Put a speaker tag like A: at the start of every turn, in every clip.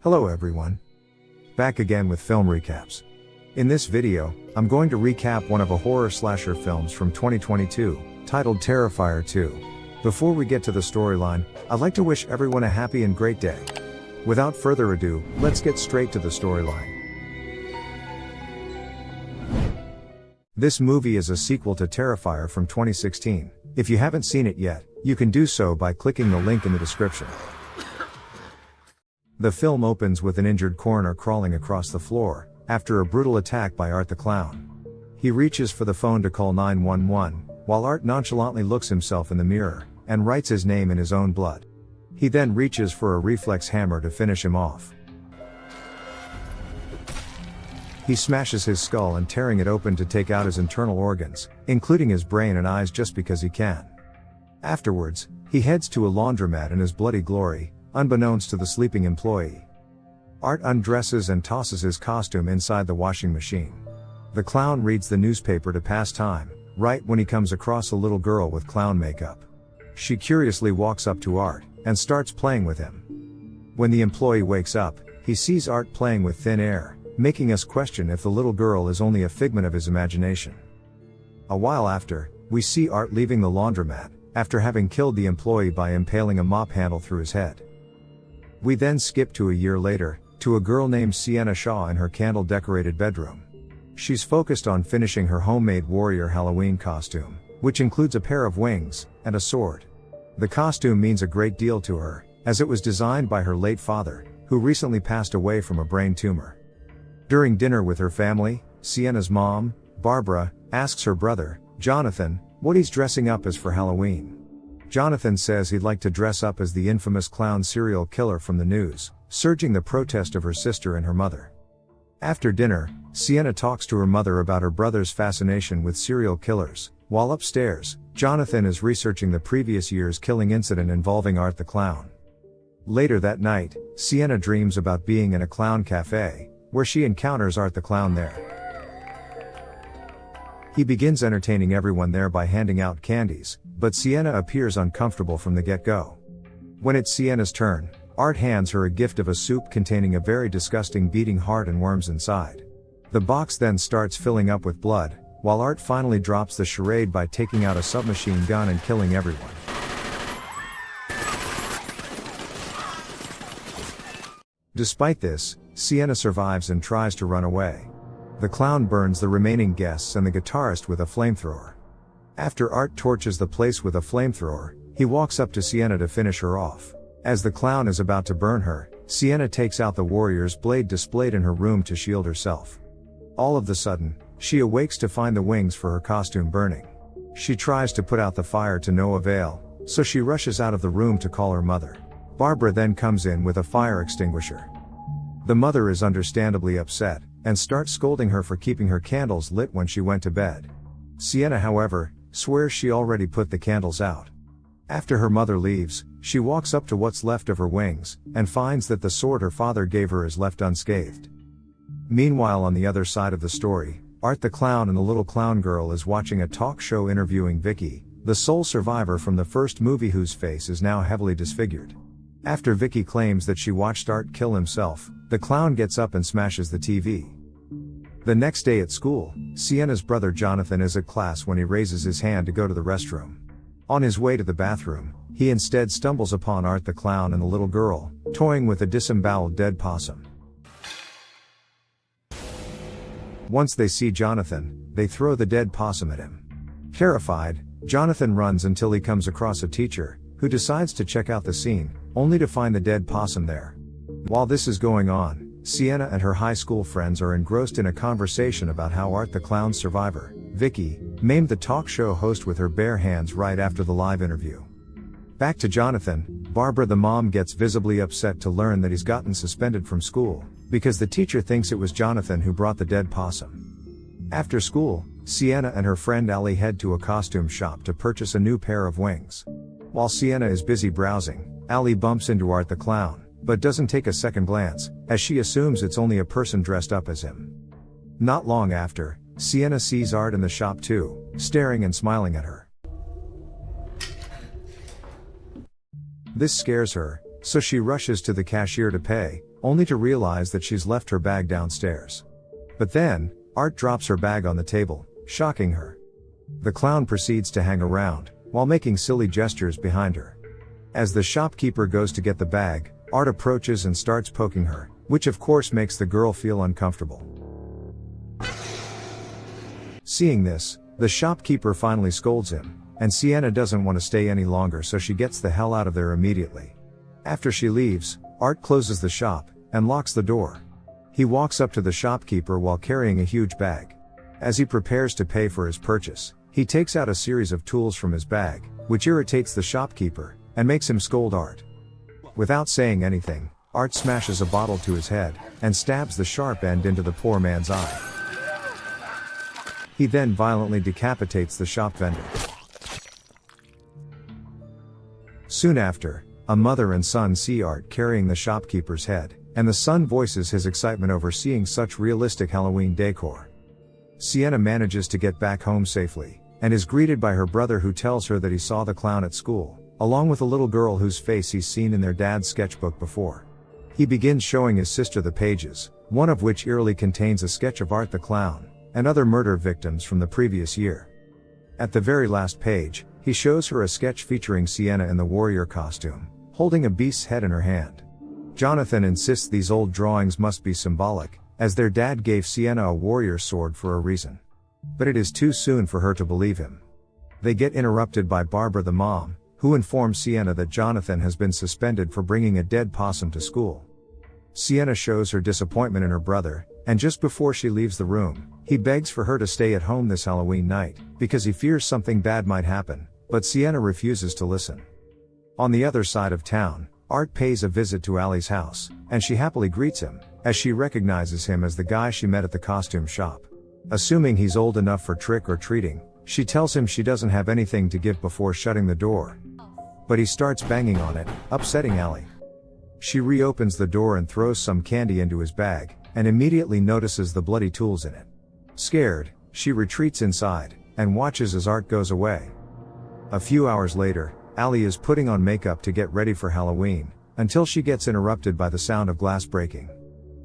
A: Hello everyone. Back again with film recaps. In this video, I'm going to recap one of a horror slasher films from 2022, titled Terrifier 2. Before we get to the storyline, I'd like to wish everyone a happy and great day. Without further ado, let's get straight to the storyline. This movie is a sequel to Terrifier from 2016. If you haven't seen it yet, you can do so by clicking the link in the description. The film opens with an injured coroner crawling across the floor, after a brutal attack by Art the Clown. He reaches for the phone to call 911, while Art nonchalantly looks himself in the mirror, and writes his name in his own blood. He then reaches for a reflex hammer to finish him off. He smashes his skull and tearing it open to take out his internal organs, including his brain and eyes just because he can. Afterwards, he heads to a laundromat in his bloody glory, unbeknownst to the sleeping employee. Art undresses and tosses his costume inside the washing machine. The clown reads the newspaper to pass time, right when he comes across a little girl with clown makeup. She curiously walks up to Art, and starts playing with him. When the employee wakes up, he sees Art playing with thin air, making us question if the little girl is only a figment of his imagination. A while after, we see Art leaving the laundromat, after having killed the employee by impaling a mop handle through his head. We then skip to a year later, to a girl named Sienna Shaw in her candle-decorated bedroom. She's focused on finishing her homemade warrior Halloween costume, which includes a pair of wings, and a sword. The costume means a great deal to her, as it was designed by her late father, who recently passed away from a brain tumor. During dinner with her family, Sienna's mom, Barbara, asks her brother, Jonathan, what he's dressing up as for Halloween. Jonathan says he'd like to dress up as the infamous clown serial killer from the news, surging the protest of her sister and her mother. After dinner, Sienna talks to her mother about her brother's fascination with serial killers, while upstairs, Jonathan is researching the previous year's killing incident involving Art the Clown. Later that night, Sienna dreams about being in a clown cafe, where she encounters Art the Clown there. He begins entertaining everyone there by handing out candies, but Sienna appears uncomfortable from the get-go. When it's Sienna's turn, Art hands her a gift of a soup containing a very disgusting beating heart and worms inside. The box then starts filling up with blood, while Art finally drops the charade by taking out a submachine gun and killing everyone. Despite this, Sienna survives and tries to run away. The clown burns the remaining guests and the guitarist with a flamethrower. After Art torches the place with a flamethrower, he walks up to Sienna to finish her off. As the clown is about to burn her, Sienna takes out the warrior's blade displayed in her room to shield herself. All of a sudden, she awakes to find the wings for her costume burning. She tries to put out the fire to no avail, so she rushes out of the room to call her mother. Barbara then comes in with a fire extinguisher. The mother is understandably upset, and starts scolding her for keeping her candles lit when she went to bed. Sienna, however, swears she already put the candles out. After her mother leaves, she walks up to what's left of her wings, and finds that the sword her father gave her is left unscathed. Meanwhile, on the other side of the story, Art the Clown and the little clown girl is watching a talk show interviewing Vicky, the sole survivor from the first movie whose face is now heavily disfigured. After Vicky claims that she watched Art kill himself, the clown gets up and smashes the TV. The next day at school, Sienna's brother Jonathan is at class when he raises his hand to go to the restroom. On his way to the bathroom, he instead stumbles upon Art the Clown and the little girl, toying with a disemboweled dead possum. Once they see Jonathan, they throw the dead possum at him. Terrified, Jonathan runs until he comes across a teacher, who decides to check out the scene, only to find the dead possum there. While this is going on, Sienna and her high school friends are engrossed in a conversation about how Art the Clown's survivor, Vicky, maimed the talk show host with her bare hands right after the live interview. Back to Jonathan, Barbara the mom gets visibly upset to learn that he's gotten suspended from school, because the teacher thinks it was Jonathan who brought the dead possum. After school, Sienna and her friend Allie head to a costume shop to purchase a new pair of wings. While Sienna is busy browsing, Allie bumps into Art the Clown, but doesn't take a second glance, as she assumes it's only a person dressed up as him. Not long after, Sienna sees Art in the shop too, staring and smiling at her. This scares her, so she rushes to the cashier to pay, only to realize that she's left her bag downstairs. But then, Art drops her bag on the table, shocking her. The clown proceeds to hang around, while making silly gestures behind her. As the shopkeeper goes to get the bag, Art approaches and starts poking her, which of course makes the girl feel uncomfortable. Seeing this, the shopkeeper finally scolds him, and Sienna doesn't want to stay any longer, so she gets the hell out of there immediately. After she leaves, Art closes the shop, and locks the door. He walks up to the shopkeeper while carrying a huge bag. As he prepares to pay for his purchase, he takes out a series of tools from his bag, which irritates the shopkeeper, and makes him scold Art. Without saying anything, Art smashes a bottle to his head, and stabs the sharp end into the poor man's eye. He then violently decapitates the shop vendor. Soon after, a mother and son see Art carrying the shopkeeper's head, and the son voices his excitement over seeing such realistic Halloween decor. Sienna manages to get back home safely, and is greeted by her brother, who tells her that he saw the clown at school, along with a little girl whose face he's seen in their dad's sketchbook before. He begins showing his sister the pages, one of which eerily contains a sketch of Art the clown, and other murder victims from the previous year. At the very last page, he shows her a sketch featuring Sienna in the warrior costume, holding a beast's head in her hand. Jonathan insists these old drawings must be symbolic, as their dad gave Sienna a warrior sword for a reason. But it is too soon for her to believe him. They get interrupted by Barbara the mom, who informs Sienna that Jonathan has been suspended for bringing a dead possum to school. Sienna shows her disappointment in her brother, and just before she leaves the room, he begs for her to stay at home this Halloween night, because he fears something bad might happen, but Sienna refuses to listen. On the other side of town, Art pays a visit to Allie's house, and she happily greets him, as she recognizes him as the guy she met at the costume shop. Assuming he's old enough for trick-or-treating, she tells him she doesn't have anything to give before shutting the door. But he starts banging on it, upsetting Allie. She reopens the door and throws some candy into his bag, and immediately notices the bloody tools in it. Scared, she retreats inside, and watches as Art goes away. A few hours later, Allie is putting on makeup to get ready for Halloween, until she gets interrupted by the sound of glass breaking.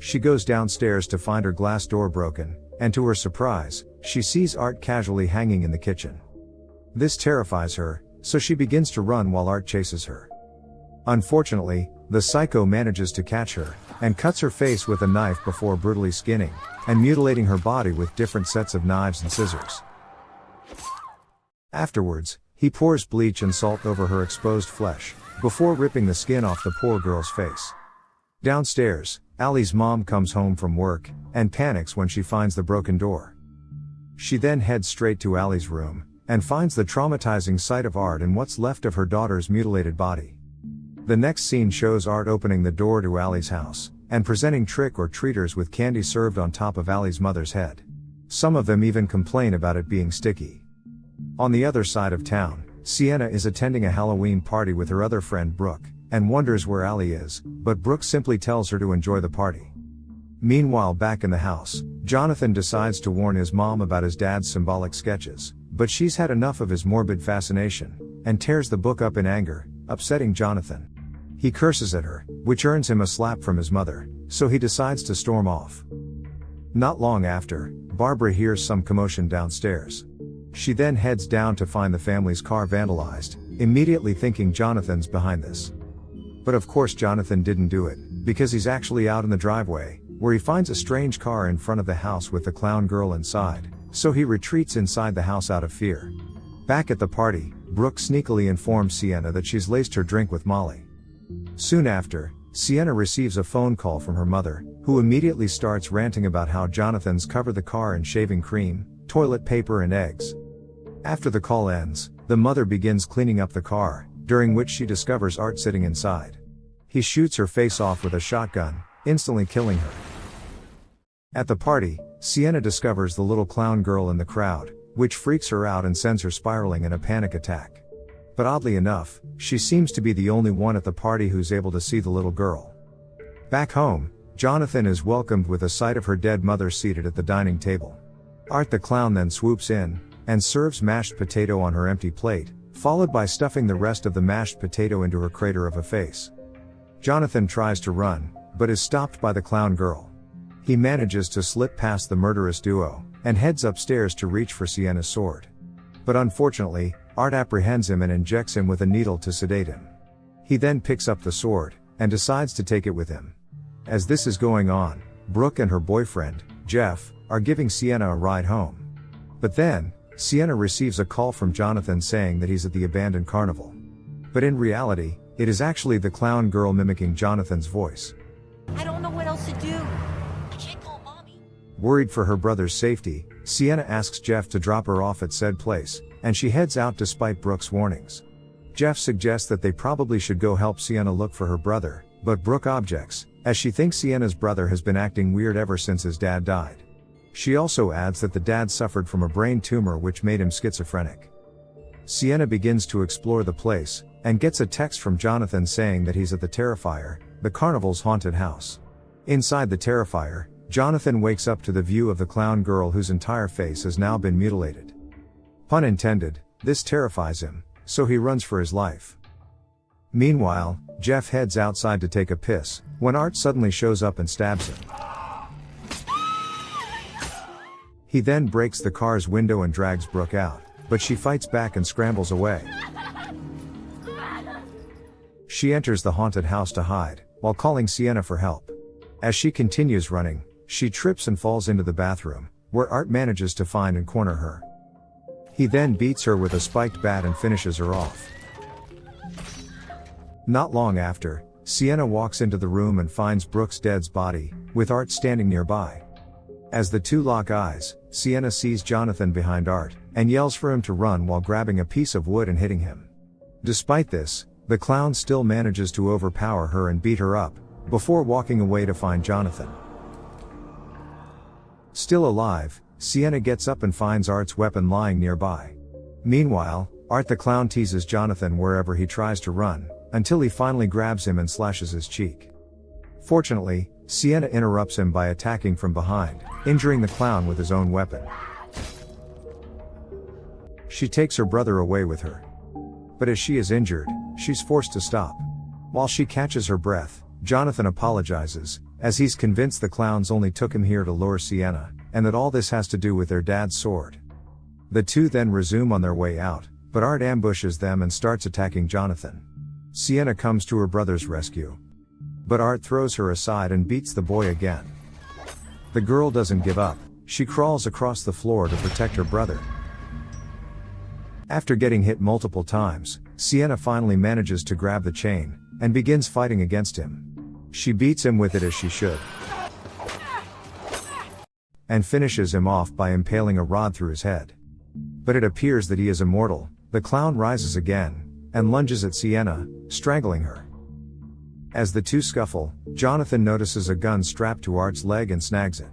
A: She goes downstairs to find her glass door broken, and to her surprise, she sees Art casually hanging in the kitchen. This terrifies her, so she begins to run while Art chases her. Unfortunately, the psycho manages to catch her, and cuts her face with a knife before brutally skinning, and mutilating her body with different sets of knives and scissors. Afterwards, he pours bleach and salt over her exposed flesh, before ripping the skin off the poor girl's face. Downstairs, Allie's mom comes home from work, and panics when she finds the broken door. She then heads straight to Allie's room, and finds the traumatizing sight of Art and what's left of her daughter's mutilated body. The next scene shows Art opening the door to Allie's house, and presenting trick-or-treaters with candy served on top of Allie's mother's head. Some of them even complain about it being sticky. On the other side of town, Sienna is attending a Halloween party with her other friend Brooke, and wonders where Allie is, but Brooke simply tells her to enjoy the party. Meanwhile, back in the house, Jonathan decides to warn his mom about his dad's symbolic sketches, but she's had enough of his morbid fascination, and tears the book up in anger, upsetting Jonathan. He curses at her, which earns him a slap from his mother, so he decides to storm off. Not long after, Barbara hears some commotion downstairs. She then heads down to find the family's car vandalized, immediately thinking Jonathan's behind this. But of course Jonathan didn't do it, because he's actually out in the driveway, where he finds a strange car in front of the house with the clown girl inside, so he retreats inside the house out of fear. Back at the party, Brooke sneakily informs Sienna that she's laced her drink with Molly. Soon after, Sienna receives a phone call from her mother, who immediately starts ranting about how Jonathan's covered the car in shaving cream, toilet paper and eggs. After the call ends, the mother begins cleaning up the car, during which she discovers Art sitting inside. He shoots her face off with a shotgun, instantly killing her. At the party, Sienna discovers the little clown girl in the crowd, which freaks her out and sends her spiraling in a panic attack. But oddly enough, she seems to be the only one at the party who's able to see the little girl. Back home, Jonathan is welcomed with a sight of her dead mother seated at the dining table. Art the clown then swoops in, and serves mashed potato on her empty plate, followed by stuffing the rest of the mashed potato into her crater of a face. Jonathan tries to run, but is stopped by the clown girl. He manages to slip past the murderous duo, and heads upstairs to reach for Sienna's sword. But unfortunately, Art apprehends him and injects him with a needle to sedate him. He then picks up the sword, and decides to take it with him. As this is going on, Brooke and her boyfriend, Jeff, are giving Sienna a ride home. But then, Sienna receives a call from Jonathan saying that he's at the abandoned carnival. But in reality, it is actually the clown girl mimicking Jonathan's voice.
B: I don't know what else to do. I can't call mommy.
A: Worried for her brother's safety, Sienna asks Jeff to drop her off at said place, and she heads out despite Brooke's warnings. Jeff suggests that they probably should go help Sienna look for her brother, but Brooke objects, as she thinks Sienna's brother has been acting weird ever since his dad died. She also adds that the dad suffered from a brain tumor which made him schizophrenic. Sienna begins to explore the place, and gets a text from Jonathan saying that he's at the Terrifier, the carnival's haunted house. Inside the Terrifier, Jonathan wakes up to the view of the clown girl whose entire face has now been mutilated. Pun intended, this terrifies him, so he runs for his life. Meanwhile, Jeff heads outside to take a piss, when Art suddenly shows up and stabs him. He then breaks the car's window and drags Brooke out, but she fights back and scrambles away. She enters the haunted house to hide, while calling Sienna for help. As she continues running, she trips and falls into the bathroom, where Art manages to find and corner her. He then beats her with a spiked bat and finishes her off. Not long after, Sienna walks into the room and finds Brooke's dead body, with Art standing nearby. As the two lock eyes, Sienna sees Jonathan behind Art, and yells for him to run while grabbing a piece of wood and hitting him. Despite this, the clown still manages to overpower her and beat her up, before walking away to find Jonathan. Still alive, Sienna gets up and finds Art's weapon lying nearby. Meanwhile, Art the clown teases Jonathan wherever he tries to run, until he finally grabs him and slashes his cheek. Fortunately, Sienna interrupts him by attacking from behind, injuring the clown with his own weapon. She takes her brother away with her. But as she is injured, she's forced to stop. While she catches her breath, Jonathan apologizes, as he's convinced the clowns only took him here to lure Sienna, and that all this has to do with their dad's sword. The two then resume on their way out, but Art ambushes them and starts attacking Jonathan. Sienna comes to her brother's rescue. But Art throws her aside and beats the boy again. The girl doesn't give up, she crawls across the floor to protect her brother. After getting hit multiple times, Sienna finally manages to grab the chain, and begins fighting against him. She beats him with it as she should, and finishes him off by impaling a rod through his head. But it appears that he is immortal. The clown rises again, and lunges at Sienna, strangling her. As the two scuffle, Jonathan notices a gun strapped to Art's leg and snags it.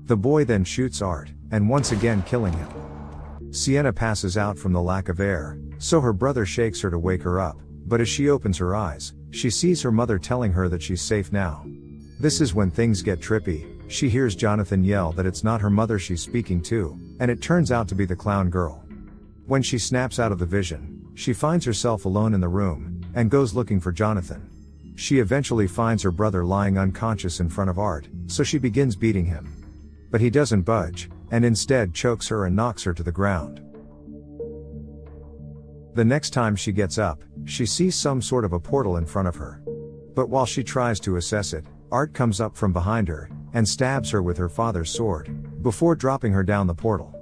A: The boy then shoots Art, and once again killing him. Sienna passes out from the lack of air, so her brother shakes her to wake her up, but as she opens her eyes, she sees her mother telling her that she's safe now. This is when things get trippy. She hears Jonathan yell that it's not her mother she's speaking to, and it turns out to be the clown girl. When she snaps out of the vision, she finds herself alone in the room, and goes looking for Jonathan. She eventually finds her brother lying unconscious in front of Art, so she begins beating him. But he doesn't budge, and instead chokes her and knocks her to the ground. The next time she gets up, she sees some sort of a portal in front of her. But while she tries to assess it, Art comes up from behind her, and stabs her with her father's sword, before dropping her down the portal.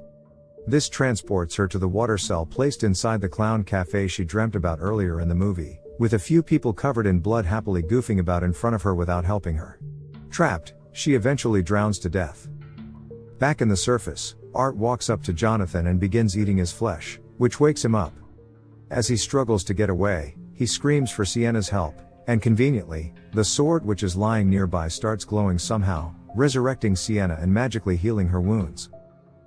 A: This transports her to the water cell placed inside the clown cafe she dreamt about earlier in the movie, with a few people covered in blood happily goofing about in front of her without helping her. Trapped, she eventually drowns to death. Back in the surface, Art walks up to Jonathan and begins eating his flesh, which wakes him up. As he struggles to get away, he screams for Sienna's help, and conveniently, the sword which is lying nearby starts glowing somehow, resurrecting Sienna and magically healing her wounds.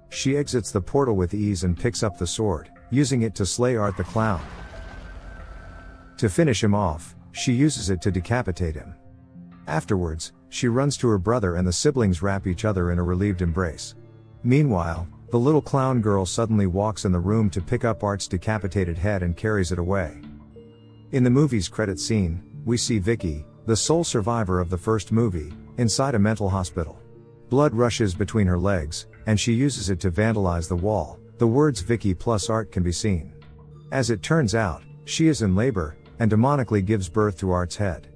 A: She exits the portal with ease and picks up the sword, using it to slay Art the clown. To finish him off, she uses it to decapitate him. Afterwards, she runs to her brother and the siblings wrap each other in a relieved embrace. Meanwhile, the little clown girl suddenly walks in the room to pick up Art's decapitated head and carries it away. In the movie's credit scene, we see Vicky, the sole survivor of the first movie, inside a mental hospital. Blood rushes between her legs, and she uses it to vandalize the wall. The words Vicky plus Art can be seen. As it turns out, she is in labor, and demonically gives birth to Art's head.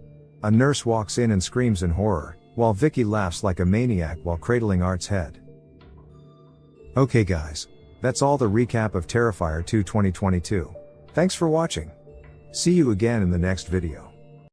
A: A nurse walks in and screams in horror, while Vicky laughs like a maniac while cradling Art's head. Okay guys. That's all the recap of Terrifier 2 2022. Thanks for watching. See you again in the next video.